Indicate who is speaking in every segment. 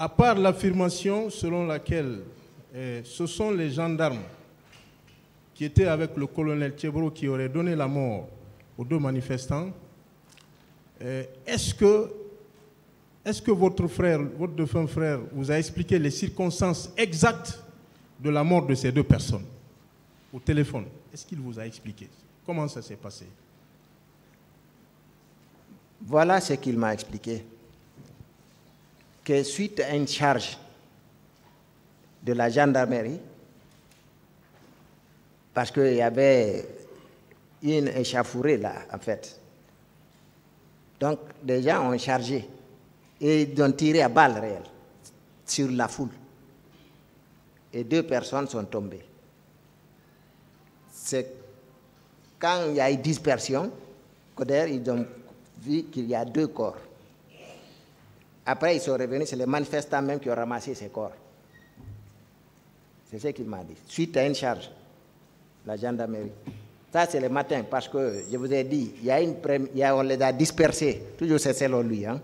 Speaker 1: À part l'affirmation selon laquelle ce sont les gendarmes qui étaient avec le colonel Tcheboro qui auraient donné la mort aux 2 manifestants, est-ce que votre frère, votre défunt frère, vous a expliqué les circonstances exactes de la mort de ces 2 personnes au téléphone? Est-ce qu'il vous a expliqué? Comment ça s'est passé?
Speaker 2: Voilà ce qu'il m'a expliqué. Que suite à une charge de la gendarmerie, parce qu'il y avait une échauffourée là, en fait. Donc, des gens ont chargé et ils ont tiré à balles réelles sur la foule. Et 2 personnes sont tombées. C'est quand il y a eu dispersion, ils ont vu qu'il y a 2 corps. Après, ils sont revenus, c'est les manifestants même qui ont ramassé ces corps. C'est ce qu'il m'a dit. Suite à une charge, la gendarmerie. Ça, c'est le matin, parce que je vous ai dit, on les a dispersés. Toujours c'est selon lui. Hein.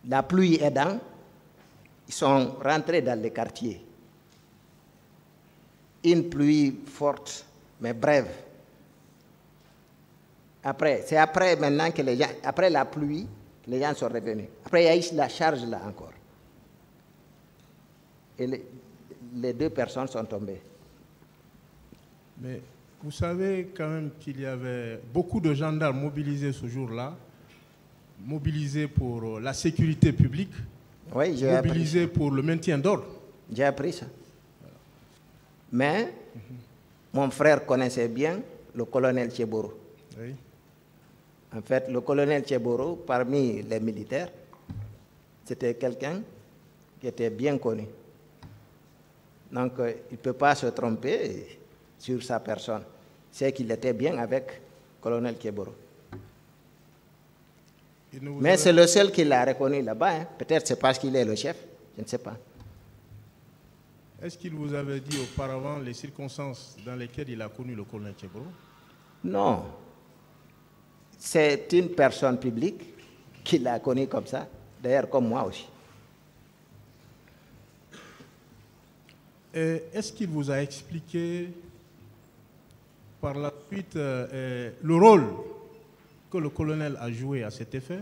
Speaker 2: La pluie aidant, ils sont rentrés dans les quartiers. Une pluie forte, mais brève. Après, c'est après maintenant que les gens, après la pluie, les gens sont revenus. Après, il y a eu la charge là encore. Et les 2 personnes sont tombées.
Speaker 1: Mais vous savez quand même qu'il y avait beaucoup de gendarmes mobilisés ce jour-là, mobilisés pour la sécurité publique,
Speaker 2: oui,
Speaker 1: mobilisés pour le maintien d'ordre.
Speaker 2: J'ai appris ça. Mais mon frère connaissait bien le colonel Tcheboro.
Speaker 1: Oui.
Speaker 2: En fait, le colonel Tcheboro, parmi les militaires, c'était quelqu'un qui était bien connu. Donc, il ne peut pas se tromper sur sa personne. C'est qu'il était bien avec le colonel Tcheboro. Mais c'est le seul qui l'a reconnu là-bas. Hein. Peut-être c'est parce qu'il est le chef, je ne sais pas.
Speaker 1: Est-ce qu'il vous avait dit auparavant les circonstances dans lesquelles il a connu le colonel Tcheboro?
Speaker 2: Non. C'est une personne publique qui l'a connu comme ça, d'ailleurs comme moi aussi.
Speaker 1: Est-ce qu'il vous a expliqué par la suite le rôle que le colonel a joué à cet effet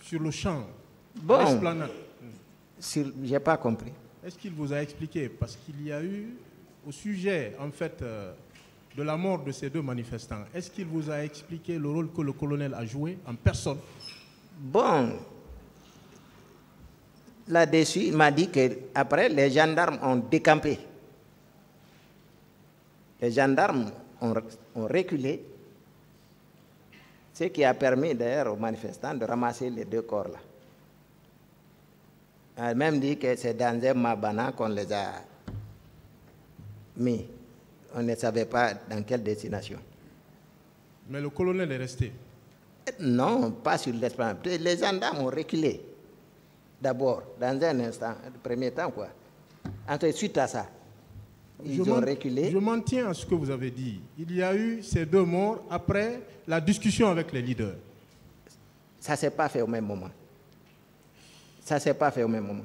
Speaker 1: sur le champ,
Speaker 2: bon,
Speaker 1: l'esplanade?
Speaker 2: Je n'ai pas compris.
Speaker 1: Est-ce qu'il vous a expliqué? Parce qu'il y a eu, au sujet, en fait, de la mort de ces 2 manifestants, est-ce qu'il vous a expliqué le rôle que le colonel a joué en personne?
Speaker 2: Bon, là-dessus, il m'a dit qu'après, les gendarmes ont décampé. Les gendarmes ont reculé, ce qui a permis d'ailleurs aux manifestants de ramasser les 2 corps-là. Il a même dit que c'est dans un Mabana qu'on les a mis. On ne savait pas dans quelle destination.
Speaker 1: Mais le colonel est resté?
Speaker 2: Non, pas sur l'esplanade. Les gendarmes ont reculé. D'abord, dans un instant, le premier temps, quoi. Ensuite, suite à ça, ils ont reculé.
Speaker 1: Je m'en tiens à ce que vous avez dit. Il y a eu ces 2 morts après la discussion avec les leaders.
Speaker 2: Ça ne s'est pas fait au même moment. Ça ne s'est pas fait au même moment.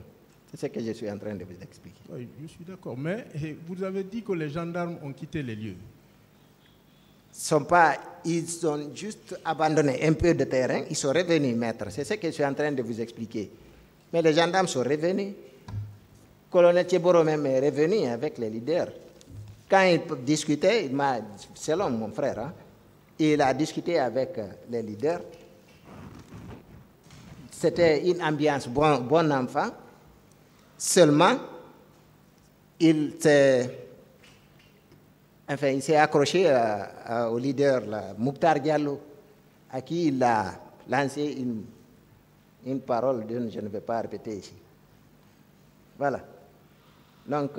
Speaker 2: C'est ce que je suis en train de vous expliquer.
Speaker 1: Oui, je suis d'accord. Mais vous avez dit que les gendarmes ont quitté les lieux.
Speaker 2: Ils ont juste abandonné un peu de terrain. Ils sont revenus, maître. C'est ce que je suis en train de vous expliquer. Mais les gendarmes sont revenus. Le colonel Tcheboro même est revenu avec les leaders. Quand il discutait, selon mon frère, hein, il a discuté avec les leaders. C'était une ambiance bon enfant. Seulement, il s'est accroché au leader, là, Mouktar Diallo, à qui il a lancé une parole que je ne vais pas répéter ici. Voilà. Donc,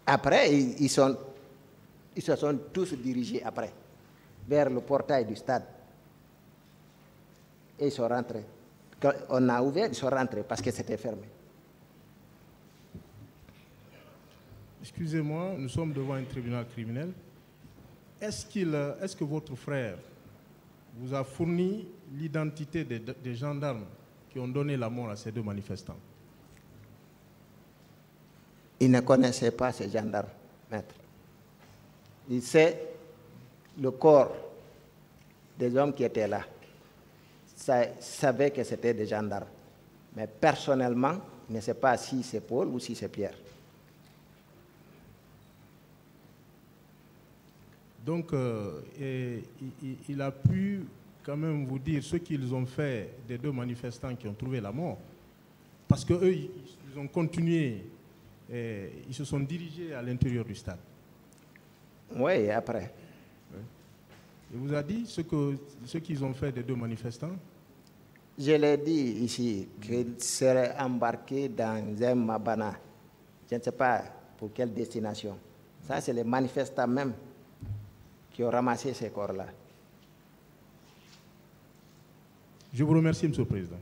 Speaker 2: après, ils se sont tous dirigés après, vers le portail du stade. Et ils sont rentrés. Quand on a ouvert, ils sont rentrés parce que c'était fermé.
Speaker 1: Excusez-moi, nous sommes devant un tribunal criminel. Est-ce que votre frère vous a fourni l'identité des gendarmes qui ont donné la mort à ces deux manifestants?
Speaker 2: Il ne connaissait pas ces gendarmes, maître. Il sait le corps des hommes qui étaient là. Il savait que c'était des gendarmes. Mais personnellement, il ne sait pas si c'est Paul ou si c'est Pierre.
Speaker 1: Donc, il a pu quand même vous dire ce qu'ils ont fait des deux manifestants qui ont trouvé la mort. Parce qu'eux, ils ont continué, ils se sont dirigés à l'intérieur du stade.
Speaker 2: Oui, après.
Speaker 1: Il vous a dit ce qu'ils ont fait des deux manifestants?
Speaker 2: Je l'ai dit ici qu'ils seraient embarqués dans un Mabana. Je ne sais pas pour quelle destination. Ça, c'est les manifestants même qui ont ramassé ces corps-là.
Speaker 1: Je vous remercie, Monsieur le Président.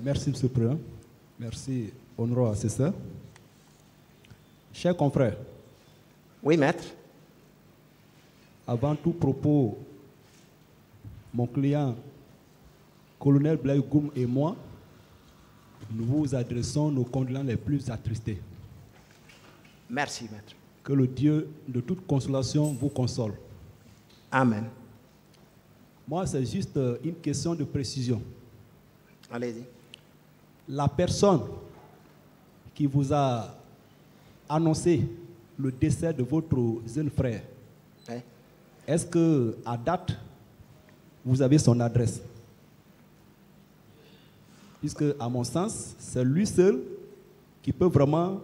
Speaker 3: Merci, Monsieur le Président. Merci, honorable assesseur. Chers confrères,
Speaker 2: Oui, maître.
Speaker 3: avant tout propos, mon client, colonel Blaise Goum et moi, nous vous adressons nos condoléances les plus attristées.
Speaker 2: Merci, maître.
Speaker 3: Que le Dieu de toute consolation vous console.
Speaker 2: Amen.
Speaker 3: Moi, c'est juste une question de précision.
Speaker 2: Allez-y.
Speaker 3: La personne qui vous a annoncé le décès de votre jeune frère,
Speaker 2: Oui.
Speaker 3: est-ce qu'à date, vous avez son adresse? Puisque, à mon sens, c'est lui seul qui peut vraiment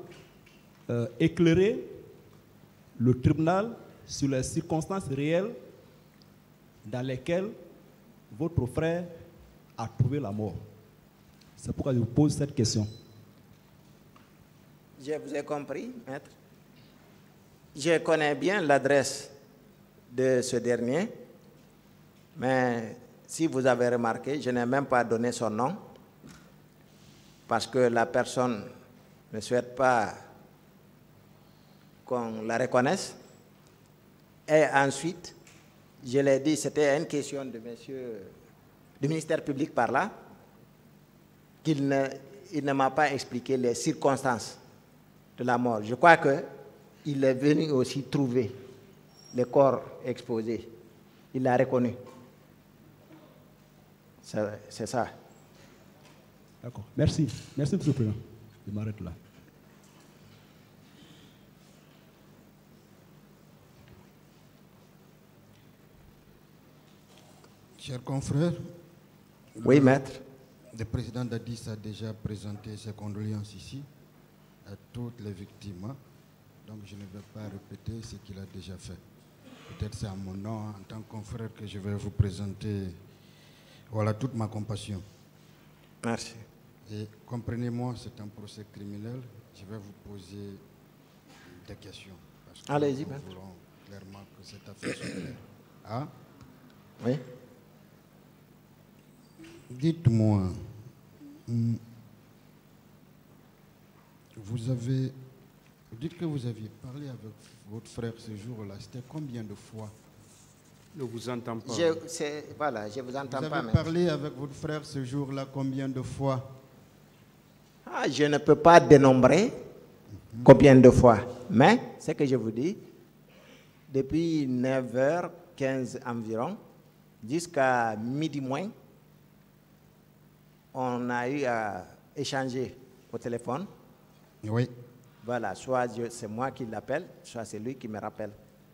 Speaker 3: éclairer le tribunal sur les circonstances réelles dans lesquelles votre frère a trouvé la mort. C'est pourquoi je vous pose cette question.
Speaker 2: Je vous ai compris, maître. Je connais bien l'adresse de ce dernier, mais si vous avez remarqué, je n'ai même pas donné son nom parce que la personne ne souhaite pas qu'on la reconnaisse. Et ensuite, je l'ai dit, c'était une question de monsieur du ministère public par là, qu'il ne m'a pas expliqué les circonstances de la mort. Je crois qu'il est venu aussi trouver les corps exposés. Il l'a reconnu. C'est ça.
Speaker 3: D'accord. Merci. Merci, Monsieur le Président. Je m'arrête là.
Speaker 4: Chers confrères,
Speaker 2: Oui, maître.
Speaker 4: le président Dadis a déjà présenté ses condoléances ici à toutes les victimes. Donc je ne vais pas répéter ce qu'il a déjà fait. Peut-être c'est à mon nom, en tant que confrère, que je vais vous présenter voilà, toute ma compassion.
Speaker 2: Merci.
Speaker 4: Et comprenez-moi, c'est un procès criminel. Je vais vous poser des questions. Parce que
Speaker 2: Allez-y,
Speaker 4: nous
Speaker 2: maître.
Speaker 4: voulons clairement que cette affaire soit claire. Ah?
Speaker 2: Oui.
Speaker 4: Dites-moi, vous dites que vous aviez parlé avec votre frère ce jour-là. C'était combien de fois?
Speaker 5: Ne vous entends pas.
Speaker 2: Voilà, je vous entends
Speaker 4: Vous
Speaker 2: pas,
Speaker 4: avez
Speaker 2: maître.
Speaker 4: parlé avec votre frère ce jour-là combien de fois?
Speaker 2: Ah, je ne peux pas dénombrer combien de fois, mais ce que je vous dis, depuis 9h15 environ, jusqu'à midi moins, on a eu à échanger au téléphone.
Speaker 4: Oui.
Speaker 2: Voilà, soit c'est moi qui l'appelle, soit c'est lui qui me rappelle.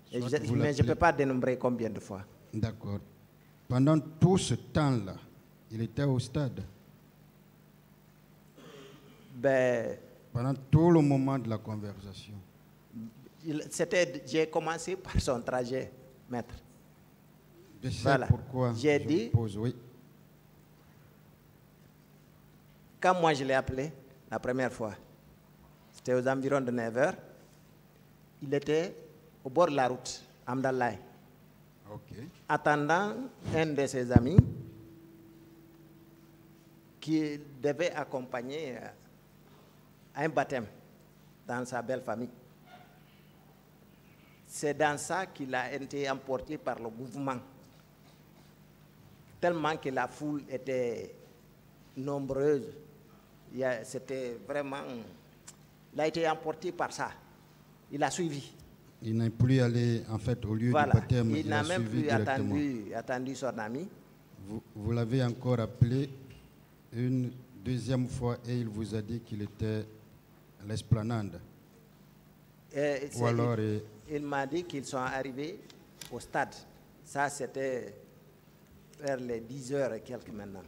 Speaker 4: Soit vous
Speaker 2: Mais je ne
Speaker 4: l'appelez.
Speaker 2: peux pas dénombrer combien de fois.
Speaker 4: D'accord. Pendant tout ce temps-là, il était au stade.
Speaker 2: Ben,
Speaker 4: Pendant tout le moment de la conversation.
Speaker 2: j'ai commencé par son trajet, maître.
Speaker 4: Je sais
Speaker 2: Voilà.
Speaker 4: pourquoi
Speaker 2: J'ai
Speaker 4: je
Speaker 2: dit-
Speaker 4: vous pose, oui.
Speaker 2: Quand moi je l'ai appelé la première fois, c'était aux environs de 9h, il était au bord de la route, à Amdalaï,
Speaker 4: Ok.
Speaker 2: attendant un de ses amis qui devait accompagner à un baptême dans sa belle famille. c'est dans ça qu'il a été emporté par le mouvement. Tellement que la foule était nombreuse. C'était vraiment... Il a été emporté par ça. Il a suivi.
Speaker 4: Il n'a plus allé en fait au lieu du baptême.
Speaker 2: Il n'a même plus attendu son ami.
Speaker 4: Vous l'avez encore appelé une deuxième fois et il vous a dit qu'il était à l'esplanade. Ou alors,
Speaker 2: il m'a dit qu'ils sont arrivés au stade. Ça, c'était vers les 10 heures et quelques maintenant.